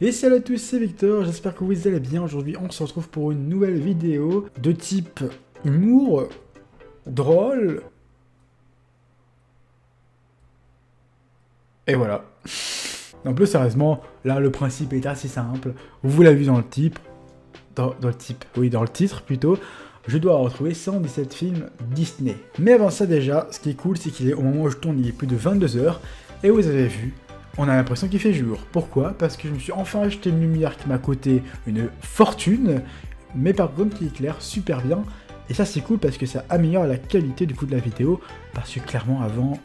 Et salut à tous, c'est Victor, j'espère que vous allez bien. Aujourd'hui, on se retrouve pour une nouvelle vidéo de type humour, drôle. Et voilà. Non, plus sérieusement, là, le principe est assez simple. Vous l'avez vu dans le titre, dans le titre plutôt. Je dois retrouver 117 films Disney. Mais avant ça déjà, ce qui est cool, c'est qu'il est au moment où je tourne, il est plus de 22 h. Et vous avez vu, on a l'impression qu'il fait jour. Pourquoi? Parce que je me suis enfin acheté une lumière qui m'a coûté une fortune, mais par contre qui éclaire super bien. Et ça c'est cool parce que ça améliore la qualité du coup de la vidéo, parce que clairement avant,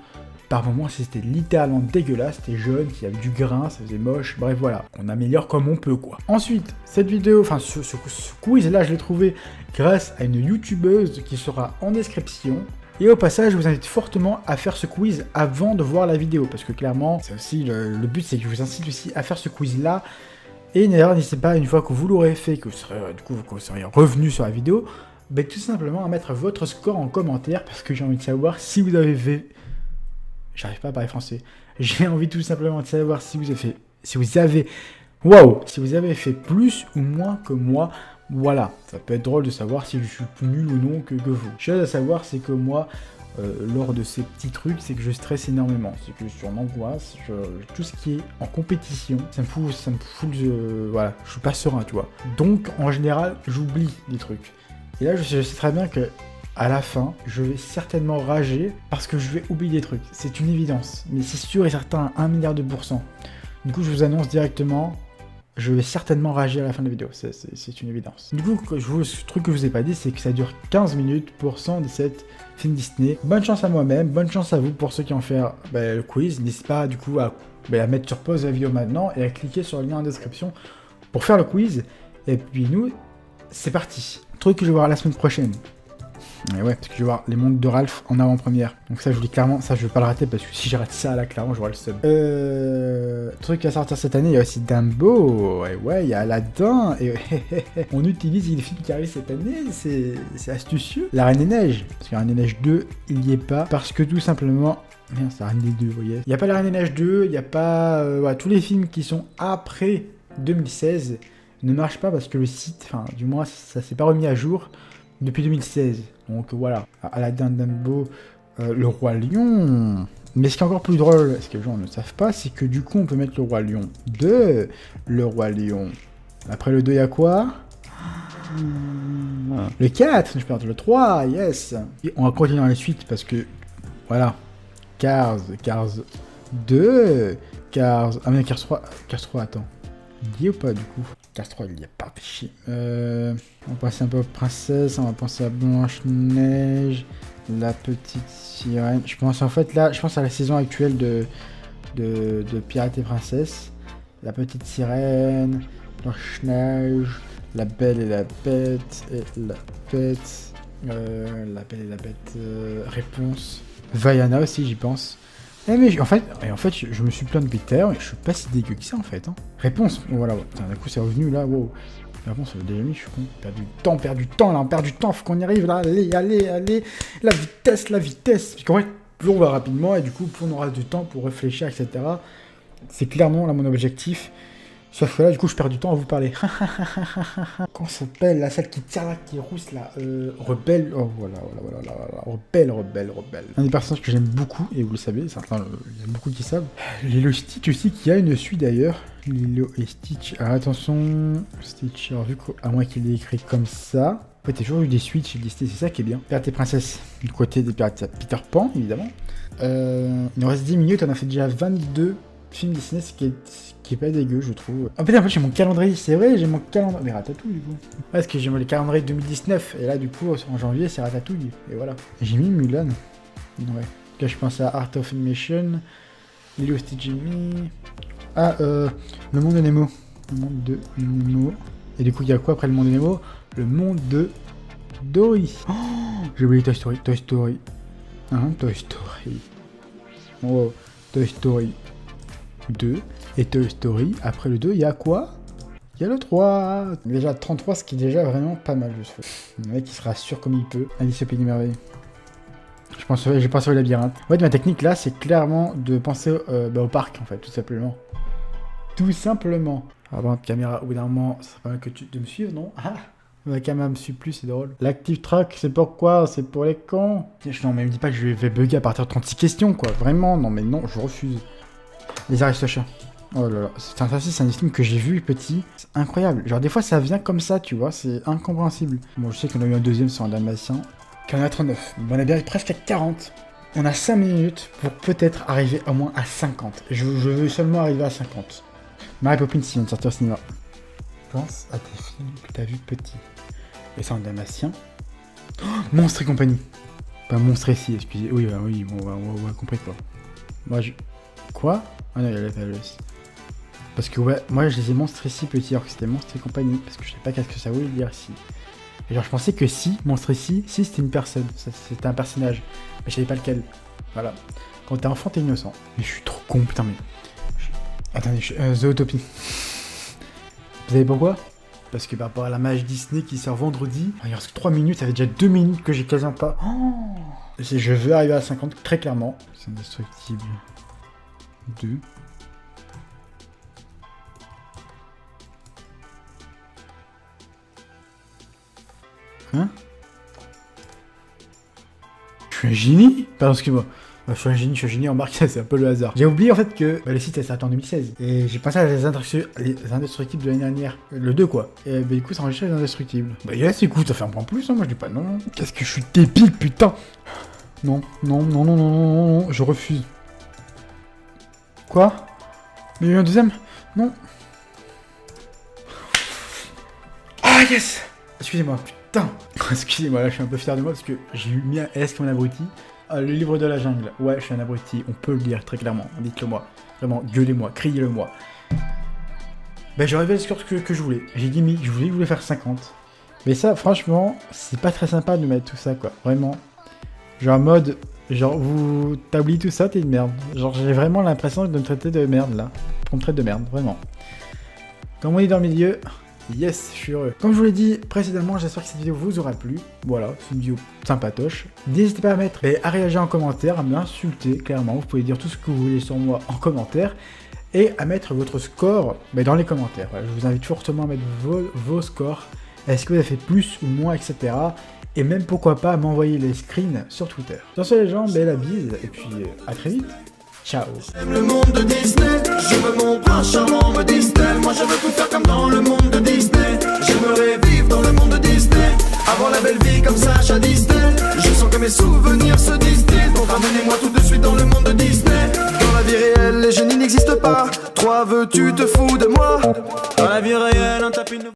par moments c'était littéralement dégueulasse, c'était jaune, il y avait du grain, ça faisait moche, bref voilà, on améliore comme on peut quoi. Ensuite, cette vidéo, enfin ce quiz là je l'ai trouvé grâce à une youtubeuse qui sera en description. Et au passage, je vous invite fortement à faire ce quiz avant de voir la vidéo, parce que clairement, c'est aussi le but, c'est que je vous incite aussi à faire ce quiz-là. Et d'ailleurs, n'hésitez pas, une fois que vous l'aurez fait, que vous serez revenu sur la vidéo, ben, tout simplement à mettre votre score en commentaire, parce que j'ai envie de savoir si vous avez fait... J'arrive pas à parler français. J'ai envie tout simplement de savoir si vous avez fait... Si vous avez fait plus ou moins que moi. Voilà, ça peut être drôle de savoir si je suis plus nul ou non que vous. Chose à savoir, c'est que moi, lors de ces petits trucs, c'est que je stresse énormément. C'est que je suis en angoisse, tout ce qui est en compétition, ça me fout, voilà, je suis pas serein, tu vois. Donc, en général, j'oublie des trucs. Et là, je sais très bien que à la fin, je vais certainement rager parce que je vais oublier des trucs. C'est une évidence, mais c'est sûr et certain à 1 milliard de %. Du coup, je vous annonce directement, je vais certainement rager à la fin de la vidéo, c'est une évidence. Du coup, ce truc que je vous ai pas dit, c'est que ça dure 15 minutes pour 117 films Disney. Bonne chance à moi-même, bonne chance à vous pour ceux qui vont faire le quiz. N'hésitez pas du coup à mettre sur pause la vidéo maintenant et à cliquer sur le lien en description pour faire le quiz. Et puis nous, c'est parti. Truc que je vais voir la semaine prochaine. Et ouais, parce que je vais voir les mondes de Ralph en avant-première. Donc ça, je vous dis clairement, ça, je vais pas le rater, parce que si j'arrête ça, là, clairement, j'aurai le seum. Truc à sortir cette année, il y a aussi Dumbo. Et ouais, il y a Aladdin. Et on utilise les films qui arrivent cette année, c'est astucieux. La Reine des Neiges. Parce que la Reine des Neiges 2, il n'y est pas. Parce que tout simplement... Merde, c'est la Reine des 2, vous voyez. Il n'y a pas la Reine des Neiges 2, il n'y a pas... tous les films qui sont après 2016 ne marchent pas parce que le site, enfin, du moins, ça s'est pas remis à jour depuis 2016. Donc voilà, Aladdin, Dumbo, le Roi Lion. Mais ce qui est encore plus drôle, ce que les gens ne savent pas, c'est que du coup on peut mettre le Roi Lion 2, le Roi Lion. Après le 2, il y a quoi? Le 4, je perds le 3, yes. Et on va continuer dans les suites parce que, voilà, Cars 2, Cars... Ah mais Cars 3, attends. Il y est ou pas du coup? Cars 3, il y a pas, fait chier. On va passer un peu aux princesses, on va penser à Blanche-Neige, la petite sirène. Je pense en fait là, je pense à la saison actuelle de Pirates et Princesses. La petite sirène, Blanche-Neige, la Belle et la Bête, la Belle et la Bête, réponse. Vaiana aussi, j'y pense. Mais en fait, je me suis plaint depuis tout à l'heure et je suis pas si dégueu que ça en fait. Hein. Réponse, voilà, putain, d'un coup c'est revenu là, wow. Réponse, ça déjà mis, je suis con. Perdu du temps, là, on perd du temps, faut qu'on y arrive là, allez. La vitesse. Parce qu'en fait, plus on va rapidement et du coup, plus on aura du temps pour réfléchir, etc. C'est clairement là mon objectif. Sauf que là, du coup, je perds du temps à vous parler. Comment s'appelle la celle qui tire là, qui est rousse là? Rebelle. Oh voilà. Rebelle. Un des personnages que j'aime beaucoup, et vous le savez, certains, il y a beaucoup qui savent. Lilo et Stitch aussi, qui a une suite d'ailleurs. Lilo et Stitch. Alors attention, Stitch, alors vu qu'à moins qu'il ait écrit comme ça. En fait, il y a toujours eu des suites chez Disney, c'est ça qui est bien. Pirates et Princesses, du côté des pirates, Peter Pan, évidemment. Il nous reste 10 minutes, on a fait déjà 22 films Disney, ce qui est pas dégueu, je trouve. En fait, j'ai mon calendrier, c'est vrai, j'ai mon calendrier. Mais Ratatouille, du coup. Ouais, parce que j'ai le calendrier 2019, et là, du coup, en janvier, c'est Ratatouille, et voilà. J'ai mis Mulan. Ouais. Là, je pense à Art of Animation, Lilo Stitch, j'ai mis. Ah, le monde de Nemo. Le monde de Nemo. Et du coup, il y a quoi après le monde de Nemo? Le monde de Dory. Oh, j'ai oublié Toy Story. Toy Story. Oh, Toy Story 2. Et Toy Story, après le 2, il y a quoi? Il y a le 3. Déjà 33, ce qui est déjà vraiment pas mal, je trouve. Le mec, il se rassure comme il peut. Alice au Pays des Merveilles. J'ai pensé au labyrinthe. En fait, ma technique là, c'est clairement de penser au parc, en fait, tout simplement. Avant de caméra, au bout d'un moment, ça serait pas mal de me suivre, non? Ah, ma caméra me suit plus, c'est drôle. L'active track, c'est pourquoi? C'est pour les cons. Non, mais me dis pas que je vais bugger à partir de 36 questions, quoi. Vraiment, non, mais non, je refuse. Les Aristochats. Oh là là, ça c'est un film que j'ai vu petit. C'est incroyable. Genre, des fois, ça vient comme ça, tu vois, c'est incompréhensible. Bon, je sais qu'on a eu un deuxième sur un Dalmatien. Qu'on a 39. On est bien presque à 40. On a 5 minutes pour peut-être arriver au moins à 50. Je veux seulement arriver à 50. Mary Poppins, il vient de sortir au cinéma. Pense à tes films que t'as vu petit. Et ça en Dalmatien. Oh, Monstre et compagnie. Pas Monstre ici, excusez. Oui, bah, oui, bon, on a compris quoi. Moi, je... Quoi? Ah non, il y a la fameuse. Parce que ouais, moi je les ai Monstre ici petit alors que c'était Monstre et compagnie. Parce que je savais pas qu'est-ce que ça voulait dire ici. Et genre, je pensais que si, Monstre ici, si c'était une personne. C'était un personnage. Mais je savais pas lequel. Voilà. Quand t'es enfant, t'es innocent. Mais je suis trop con, putain, mais... Attendez, Zootopie. Vous savez pourquoi? Parce que par rapport à la mage Disney qui sort vendredi, il reste 3 minutes, ça fait déjà 2 minutes que j'ai quasiment pas... Oh, je veux arriver à 50, très clairement. C'est indestructible. 2. Hein? Je suis un génie? Pardon, excuse-moi. Je suis un génie, en marque, c'est un peu le hasard. J'ai oublié en fait que le site elle s'arrête en 2016. Et j'ai pensé à les Indestructibles de l'année dernière. Le 2 quoi. Et du coup ça enregistre les Indestructibles. Bah yes, écoute, ça fait un point plus, hein, moi je dis pas non. Qu'est-ce que je suis débile, putain. Non, je refuse. Quoi? Mais il y a eu un deuxième? Non. Ah yes. Excusez-moi, putain. Excusez-moi, là je suis un peu fier de moi parce que j'ai mis un S comme un abruti. Le livre de la jungle. Ouais, je suis un abruti, on peut le lire très clairement. Dites-le moi. Vraiment, gueulez-moi, criez-le moi. Ben j'ai arrivé à le score que je voulais. J'ai dit je voulais faire 50. Mais ça, franchement, c'est pas très sympa de mettre tout ça, quoi. Vraiment. Genre en mode, genre t'as oublié tout ça, t'es une merde. Genre j'ai vraiment l'impression de me traiter de merde là. Qu'on me traite de merde, vraiment. Comme on est dans le milieu... Yes, je suis heureux. Comme je vous l'ai dit précédemment, j'espère que cette vidéo vous aura plu. Voilà, c'est une vidéo sympatoche. N'hésitez pas à mettre et à réagir en commentaire, à m'insulter clairement. Vous pouvez dire tout ce que vous voulez sur moi en commentaire. Et à mettre votre score dans les commentaires. Voilà, je vous invite fortement à mettre vos scores. Est-ce que vous avez fait plus ou moins, etc. Et même pourquoi pas à m'envoyer les screens sur Twitter. Sur ce les gens, la bise et puis à très vite. Ciao. J'aime le monde de Disney, je veux mon prince charmant me Disney. Moi je veux tout faire comme dans le monde de Disney. J'aimerais vivre dans le monde de Disney, avoir la belle vie comme Sacha Disney. Je sens que mes souvenirs se distillent, donc ramenez-moi tout de suite dans le monde de Disney. Dans la vie réelle, les génies n'existent pas. Toi veux-tu te fous de moi? Dans la vie réelle, on tape une...